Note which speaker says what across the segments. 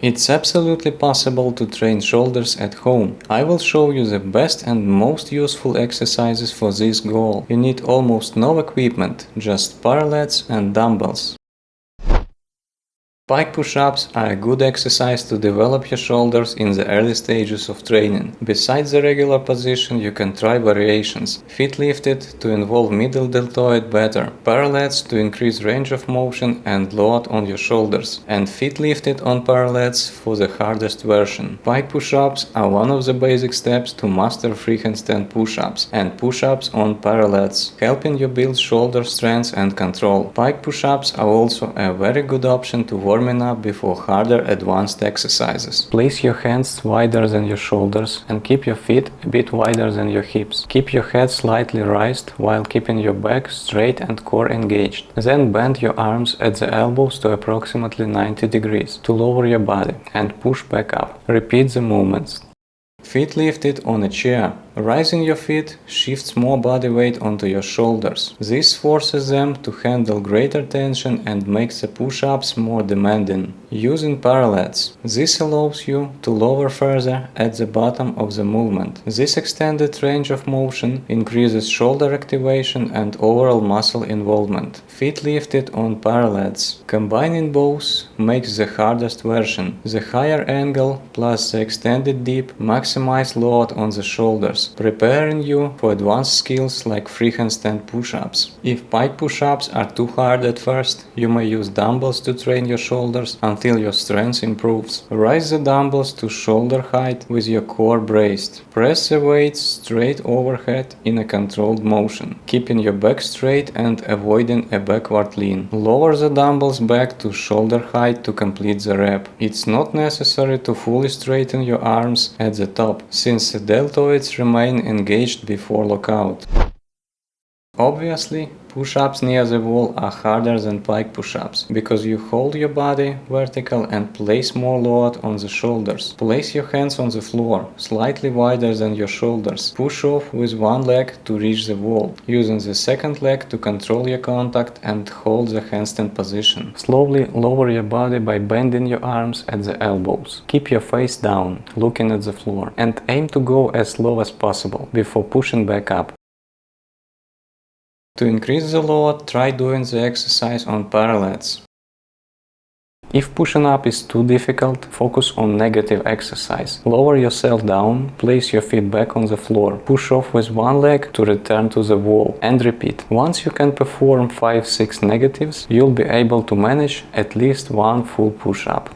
Speaker 1: It's absolutely possible to train shoulders at home. I will show you the best and most useful exercises for this goal. You need almost no equipment, just parallettes and dumbbells. Pike push-ups are a good exercise to develop your shoulders in the early stages of training. Besides the regular position, you can try variations. Feet lifted to involve middle deltoid better, parallettes to increase range of motion and load on your shoulders, and feet lifted on parallettes for the hardest version. Pike push-ups are one of the basic steps to master free handstand push-ups and push-ups on parallettes, helping you build shoulder strength and control. Pike push-ups are also a very good option to warm up before harder advanced exercises. Place your hands wider than your shoulders and keep your feet a bit wider than your hips. Keep your head slightly raised while keeping your back straight and core engaged. Then bend your arms at the elbows to approximately 90 degrees to lower your body and push back up. Repeat the movements. Feet lifted on a chair. Raising your feet shifts more body weight onto your shoulders. This forces them to handle greater tension and makes the push-ups more demanding. Using parallettes. This allows you to lower further at the bottom of the movement. This extended range of motion increases shoulder activation and overall muscle involvement. Feet lifted on parallettes. Combining both makes the hardest version. The higher angle plus the extended dip maximize load on the shoulders, preparing you for advanced skills like free handstand push-ups. If pike push-ups are too hard at first, you may use dumbbells to train your shoulders until your strength improves. Raise the dumbbells to shoulder height with your core braced. Press the weights straight overhead in a controlled motion, keeping your back straight and avoiding a backward lean. Lower the dumbbells back to shoulder height to complete the rep. It's not necessary to fully straighten your arms at the top, since the deltoids remain engaged before lockout. Obviously, push-ups near the wall are harder than pike push-ups, because you hold your body vertical and place more load on the shoulders. Place your hands on the floor, slightly wider than your shoulders. Push off with one leg to reach the wall, using the second leg to control your contact and hold the handstand position. Slowly lower your body by bending your arms at the elbows. Keep your face down, looking at the floor, and aim to go as low as possible before pushing back up. To increase the load, try doing the exercise on parallettes. If pushing up is too difficult, focus on negative exercise. Lower yourself down, place your feet back on the floor, push off with one leg to return to the wall, and repeat. Once you can perform 5-6 negatives, you'll be able to manage at least one full push-up.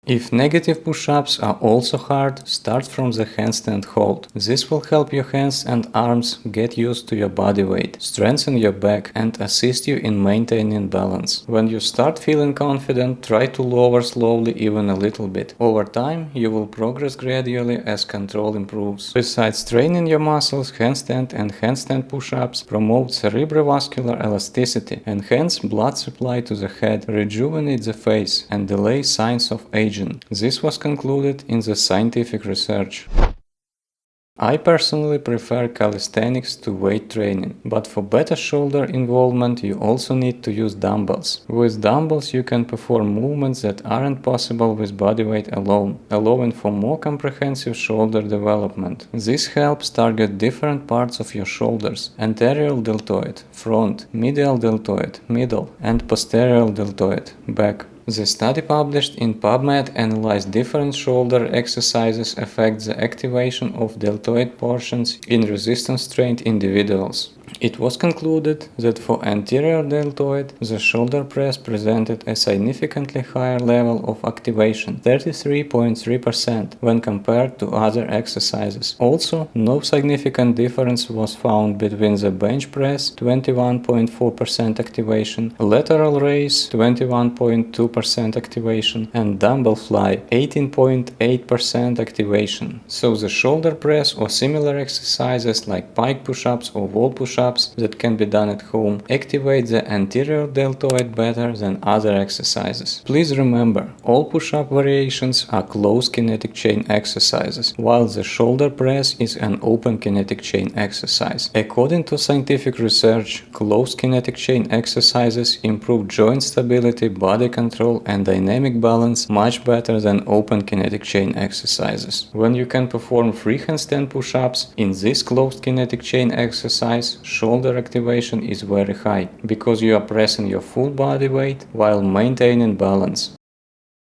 Speaker 1: If negative push-ups are also hard, start from the handstand hold. This will help your hands and arms get used to your body weight, strengthen your back, and assist you in maintaining balance. When you start feeling confident, try to lower slowly even a little bit. Over time, you will progress gradually as control improves. Besides training your muscles, handstand and handstand push-ups promote cerebrovascular elasticity, enhance blood supply to the head, rejuvenate the face, and delay signs of aging. This was concluded in the scientific research. I personally prefer calisthenics to weight training, but for better shoulder involvement you also need to use dumbbells. With dumbbells you can perform movements that aren't possible with body weight alone, allowing for more comprehensive shoulder development. This helps target different parts of your shoulders: anterior deltoid, front, medial deltoid, middle, and posterior deltoid, back. The study published in PubMed analyzed different shoulder exercises affect the activation of deltoid portions in resistance-trained individuals. It was concluded that for anterior deltoid, the shoulder press presented a significantly higher level of activation, 33.3%, when compared to other exercises. Also, no significant difference was found between the bench press, 21.4% activation, lateral raise, 21.2% activation, and dumbbell fly, 18.8% activation. So the shoulder press or similar exercises like pike push-ups or wall push-ups push-ups that can be done at home activate the anterior deltoid better than other exercises. Please remember, all push-up variations are closed kinetic chain exercises, while the shoulder press is an open kinetic chain exercise. According to scientific research, closed kinetic chain exercises improve joint stability, body control, and dynamic balance much better than open kinetic chain exercises. When you can perform free handstand push-ups in this closed kinetic chain exercise, shoulder activation is very high, because you are pressing your full body weight while maintaining balance.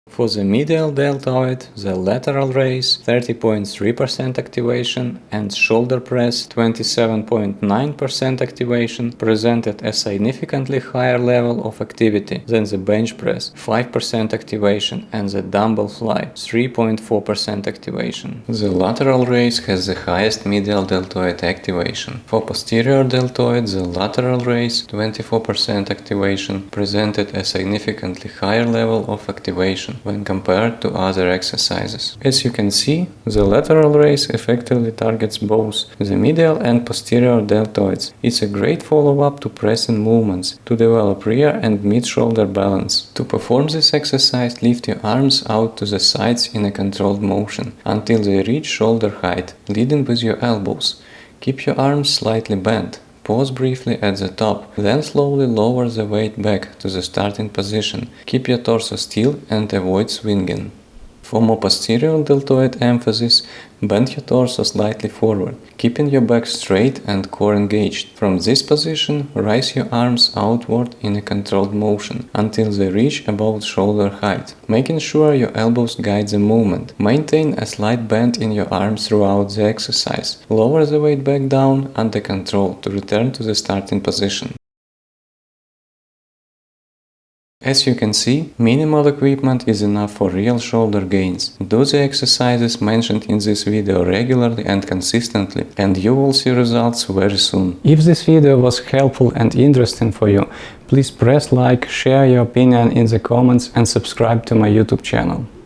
Speaker 1: For the medial deltoid, the lateral raise 30.3% activation and shoulder press 27.9% activation presented a significantly higher level of activity than the bench press 5% activation and the dumbbell fly 3.4% activation. The lateral raise has the highest medial deltoid activation. For posterior deltoid, the lateral raise 24% activation presented a significantly higher level of activation when compared to other exercises. As you can see, the lateral raise effectively targets both the medial and posterior deltoids. It's a great follow-up to pressing movements to develop rear and mid-shoulder balance. To perform this exercise, lift your arms out to the sides in a controlled motion until they reach shoulder height, leading with your elbows. Keep your arms slightly bent. Pause briefly at the top, then slowly lower the weight back to the starting position. Keep your torso still and avoid swinging. For more posterior deltoid emphasis, bend your torso slightly forward, keeping your back straight and core engaged. From this position, raise your arms outward in a controlled motion until they reach about shoulder height, making sure your elbows guide the movement. Maintain a slight bend in your arms throughout the exercise. Lower the weight back down under control to return to the starting position. As you can see, minimal equipment is enough for real shoulder gains. Do the exercises mentioned in this video regularly and consistently, and you will see results very soon. If this video was helpful and interesting for you, please press like, share your opinion in the comments and subscribe to my YouTube channel.